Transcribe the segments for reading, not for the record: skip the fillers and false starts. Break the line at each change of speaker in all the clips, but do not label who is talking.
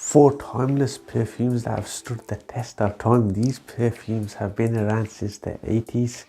4 timeless perfumes that have stood the test of time. These perfumes have been around since the 80s.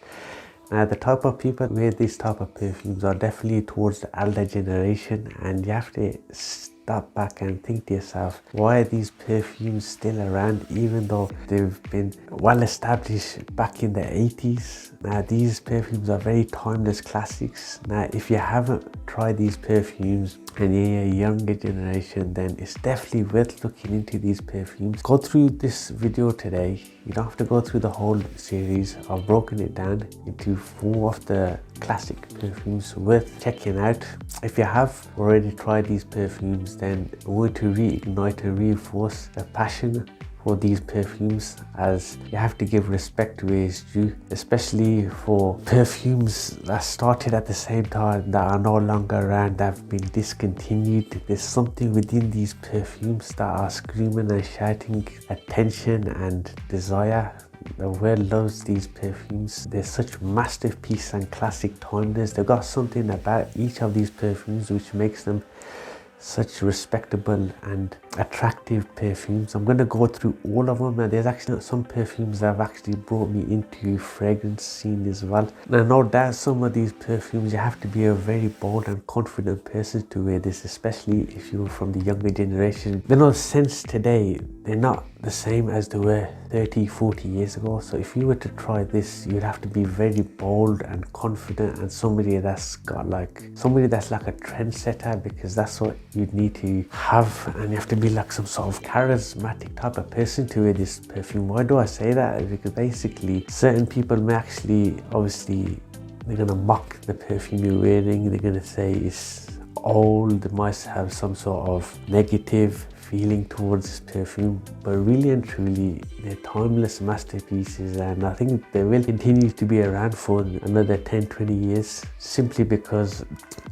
Now, the type of people who wear this type of perfumes are definitely towards the elder generation, and you have to step back and think to yourself, why are these perfumes still around even though they've been well established back in the 80s? Now, these perfumes are very timeless classics. Now, if you haven't tried these perfumes and you're a younger generation, then it's definitely worth looking into these perfumes. Go through this video today. You don't have to go through the whole series. I've broken it down into 4 of the classic perfumes worth checking out. If you have already tried these perfumes, then I want to reignite and reinforce a passion for these perfumes, as you have to give respect where it's due, especially for perfumes that started at the same time that are no longer around, that have been discontinued. There's something within these perfumes that are screaming and shouting attention and desire. The world loves these perfumes. They're such masterpiece and classic timeless. They've got something about each of these perfumes which makes them such respectable and attractive perfumes. I'm going to go through all of them, and there's actually some perfumes that have actually brought me into fragrance scene as well. Now, no doubt some of these perfumes, you have to be a very bold and confident person to wear this, especially if you're from the younger generation. The no scents today, they're not the same as they were 30-40 years ago. So if you were to try this, you'd have to be very bold and confident, and somebody that's like a trendsetter, because that's what you'd need to have. And you have to be like some sort of charismatic type of person to wear this perfume. Why do I say that? Because basically certain people may actually, obviously, they're gonna mock the perfume you're wearing. They're gonna say it's old, they might have some sort of negative feeling towards this perfume, but really and truly they're timeless masterpieces, and I think they will continue to be around for another 10-20 years, simply because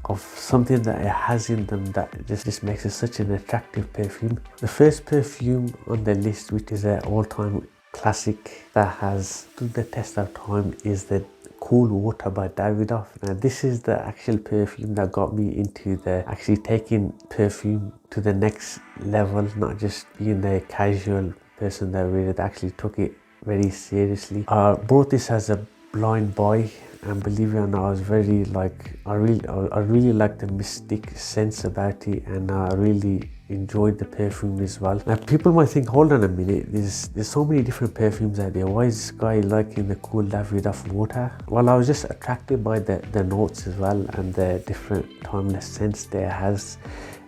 of something that it has in them that just makes it such an attractive perfume. The first perfume on the list, which is an all-time classic that has stood the test of time, is the Cool Water by Davidoff. Now, this is the actual perfume that got me into actually taking perfume to the next level, not just being a casual person that really actually took it very seriously. I bought this as a blind buy, and believe it or not, I was very I really like the mystic sense about it, and I really enjoyed the perfume as well. Now, people might think, hold on a minute, there's so many different perfumes out there, why is this guy liking the Cool Davidoff Water? Well, I was just attracted by the notes as well, and the different timeless scents there has.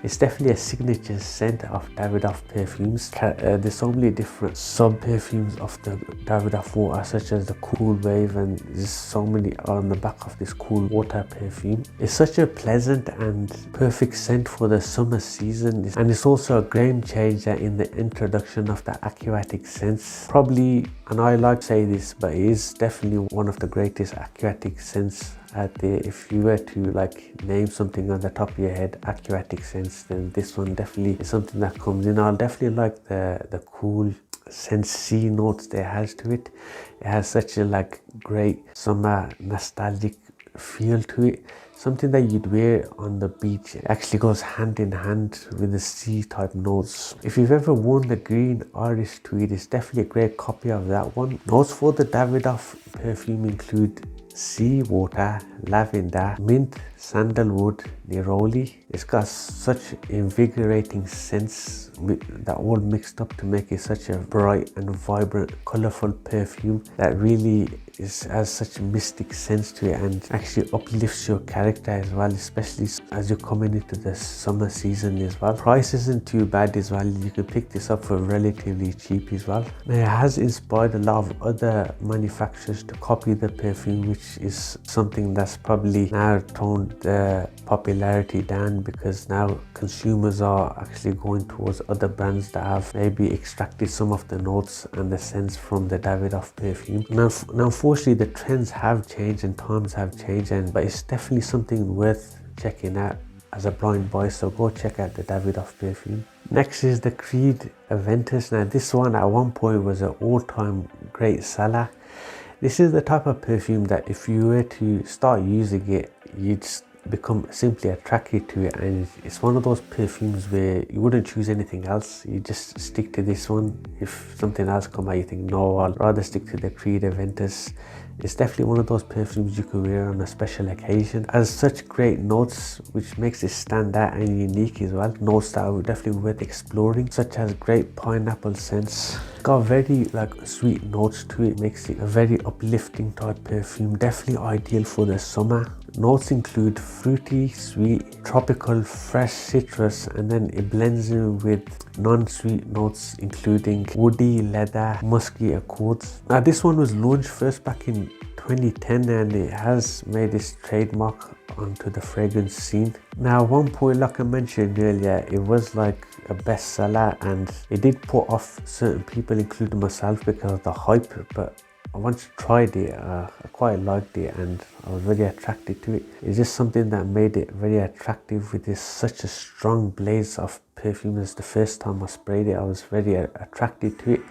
It's definitely a signature scent of Davidoff perfumes. There's so many different sub-perfumes of the Davidoff Water, such as the Cool Wave, and there's so many on the back of this Cool Water perfume. It's such a pleasant and perfect scent for the summer season, and it's also a game changer in the introduction of the aquatic scents. Probably, and I like to say this, but it is definitely one of the greatest aquatic scents out there. If you were to name something on the top of your head, aquatic scents, then this one definitely is something that comes in. I'll definitely like the cool scent sea notes that it has to it. It has such a great summer nostalgic feel to it. Something that you'd wear on the beach. It actually goes hand in hand with the sea type notes. If you've ever worn the green Irish tweed, it's definitely a great copy of that one. Notes for the Davidoff perfume include sea water, lavender, mint, sandalwood, neroli. It's got such invigorating scents that all mixed up to make it such a bright and vibrant, colorful perfume that really has such a mystic sense to it, and actually uplifts your character as well, especially as you're coming into the summer season as well. Price isn't too bad as well. You can pick this up for relatively cheap as well. Now, it has inspired a lot of other manufacturers to copy the perfume, which is something that's probably now toned the popularity down, because now consumers are actually going towards other brands that have maybe extracted some of the notes and the scents from the Davidoff perfume. Now unfortunately, the trends have changed and times have changed, but it's definitely something worth checking out as a blind buy, so go check out the Davidoff perfume. Next is the Creed Aventus. Now, this one at one point was an all-time great seller. This is the type of perfume that if you were to start using it, you'd become simply attracted to it, and it's one of those perfumes where you wouldn't choose anything else. You just stick to this one. If something else come out, you think, no, I'll rather stick to the Creed Aventus. It's definitely one of those perfumes you can wear on a special occasion. It has such great notes, which makes it stand out and unique as well. Notes that are definitely worth exploring, such as great pineapple scents. Got very like sweet notes to it, makes it a very uplifting type perfume, definitely ideal for the summer. Notes include fruity, sweet, tropical, fresh citrus, and then it blends in with non-sweet notes including woody, leather, musky accords. Now this one was launched first back in 2010 and it has made its trademark onto the fragrance scene. Now one point, like I mentioned earlier, it was like a bestseller and it did put off certain people including myself because of the hype, but once I tried it, I quite liked it and I was very attracted to it. It's just something that made it very attractive with this such a strong blaze of perfume. It's the first time I sprayed it, I was very attracted to it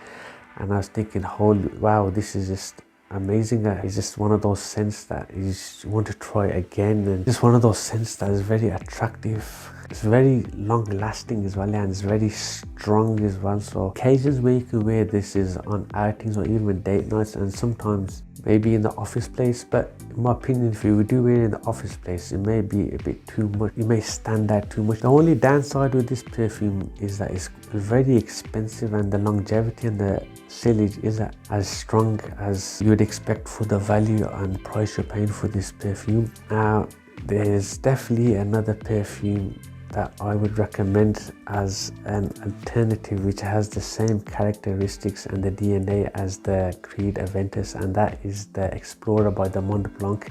and I was thinking, holy wow, this is just amazing. It's just one of those scents that you just want to try again, and just one of those scents that is very attractive. It's very long lasting as well, and it's very strong as well. So occasions where you can wear this is on outings or even date nights, and sometimes maybe in the office place. But in my opinion, if you do wear it in the office place, it may be a bit too much. It may stand out too much. The only downside with this perfume is that it's very expensive and the longevity and the sillage isn't as strong as you would expect for the value and price you're paying for this perfume. Now there's definitely another perfume that I would recommend as an alternative which has the same characteristics and the DNA as the Creed Aventus, and that is the Explorer by the Mont Blanc.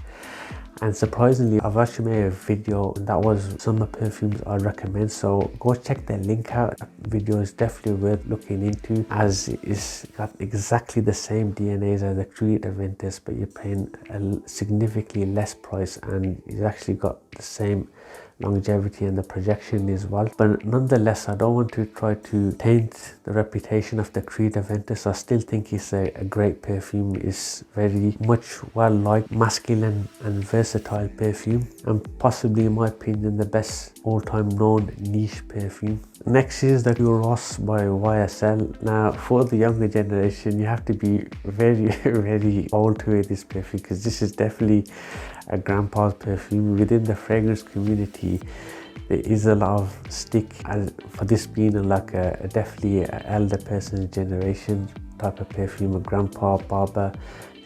And surprisingly, I've actually made a video and that was summer perfumes I recommend, so go check the link out. That video is definitely worth looking into as it's got exactly the same DNA as the Creed Aventus, but you're paying a significantly less price and it's actually got the same longevity and the projection as well. But nonetheless, I don't want to try to taint the reputation of the Creed Aventus. I still think it's a great perfume. It's very much well liked, masculine and versatile perfume, and possibly in my opinion the best all-time known niche perfume. Next is the Ross by YSL. Now for the younger generation, you have to be very very old to wear this perfume because this is definitely a grandpa's perfume. Within the fragrance community there is a lot of stick for this being like a definitely an elder person's generation type of perfume. A grandpa, barber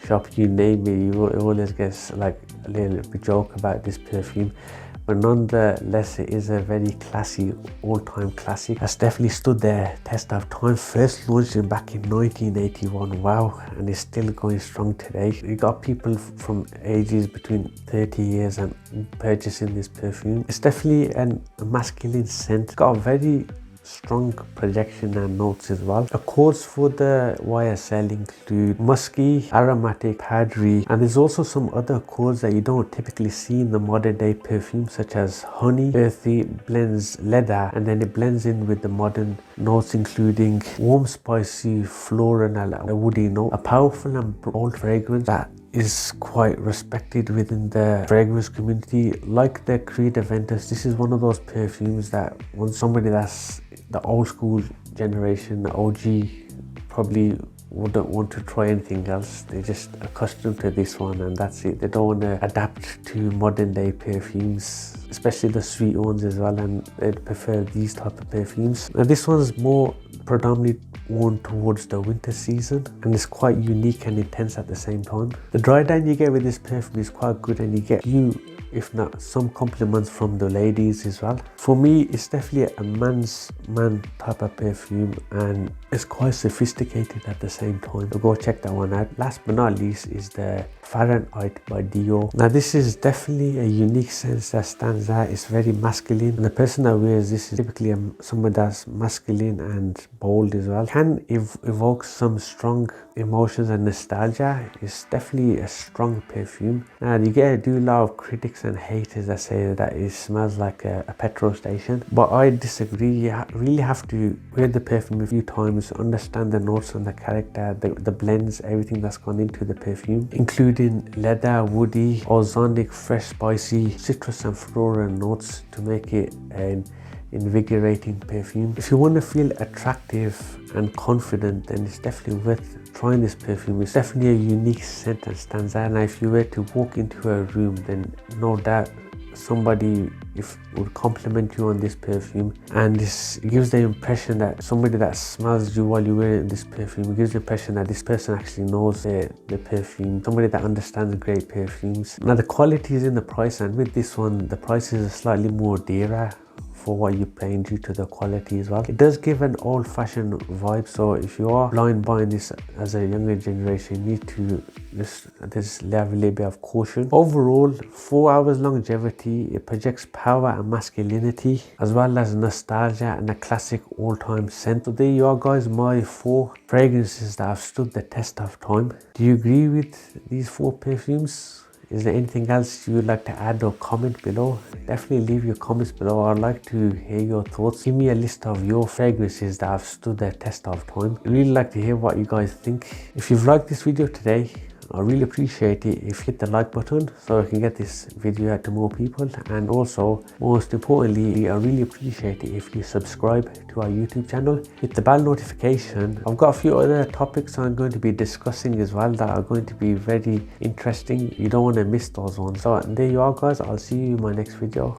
shop, you name it, you always get like a little joke about this perfume. But nonetheless, it is a very classy, all-time classic. Has definitely stood the test of time. First launched back in 1981, wow, and it's still going strong today. You got people from ages between 30 years and purchasing this perfume. It's definitely a masculine scent. It's got a very strong projection and notes as well. Accords for the YSL include musky, aromatic, powdery, and there's also some other accords that you don't typically see in the modern day perfume, such as honey, earthy, blends leather, and then it blends in with the modern notes including warm, spicy, floral, and a woody note. A powerful and bold fragrance that is quite respected within the fragrance community. Like the Creed Aventus, this is one of those perfumes that when somebody that's the old school generation, the OG, probably wouldn't want to try anything else. They're just accustomed to this one and that's it. They don't want to adapt to modern day perfumes, especially the sweet ones as well, and they prefer these type of perfumes. Now this one's more predominantly worn towards the winter season and it's quite unique and intense at the same time. The dry down you get with this perfume is quite good and you get if not some compliments from the ladies as well. For me, it's definitely a man type of perfume and it's quite sophisticated at the same time, so go check that one out. Last but not least is the Fahrenheit by Dior. Now this is definitely a unique sense that stands out. It's very masculine and the person that wears this is typically someone that's masculine and bold as well. Can evoke some strong emotions and nostalgia. It's definitely a strong perfume. Now you do a lot of critics skeptics and haters that say that it smells like a petrol station, but I disagree. You really have to wear the perfume a few times, understand the notes and the character, the blends, everything that's gone into the perfume, including leather, woody, ozonic, fresh, spicy, citrus and floral notes to make it an invigorating perfume. If you want to feel attractive and confident, then it's definitely worth trying this perfume. It's definitely a unique scent that stands out, and if you were to walk into a room, then no doubt somebody would compliment you on this perfume, and this gives the impression that somebody that smells you while you're wearing this perfume gives the impression that this person actually knows the perfume, somebody that understands great perfumes. Now the quality is in the price, and with this one the price is slightly more dearer for what you're paying due to the quality as well. It does give an old-fashioned vibe, so if you are blind buying this as a younger generation, you need to just have a little bit of caution. Overall, 4 hours longevity, it projects power and masculinity as well as nostalgia and a classic all-time scent. So there you are guys, my 4 fragrances that have stood the test of time. Do you agree with these 4 perfumes? Is there anything else you would like to add or comment below? Definitely leave your comments below. I'd like to hear your thoughts. Give me a list of your fragrances that have stood the test of time. I'd really like to hear what you guys think. If you've liked this video today, I really appreciate it if you hit the like button so I can get this video out to more people, and also most importantly I really appreciate it if you subscribe to our YouTube channel, hit the bell notification. I've got a few other topics I'm going to be discussing as well that are going to be very interesting. You don't want to miss those ones. So there you are guys, I'll see you in my next video.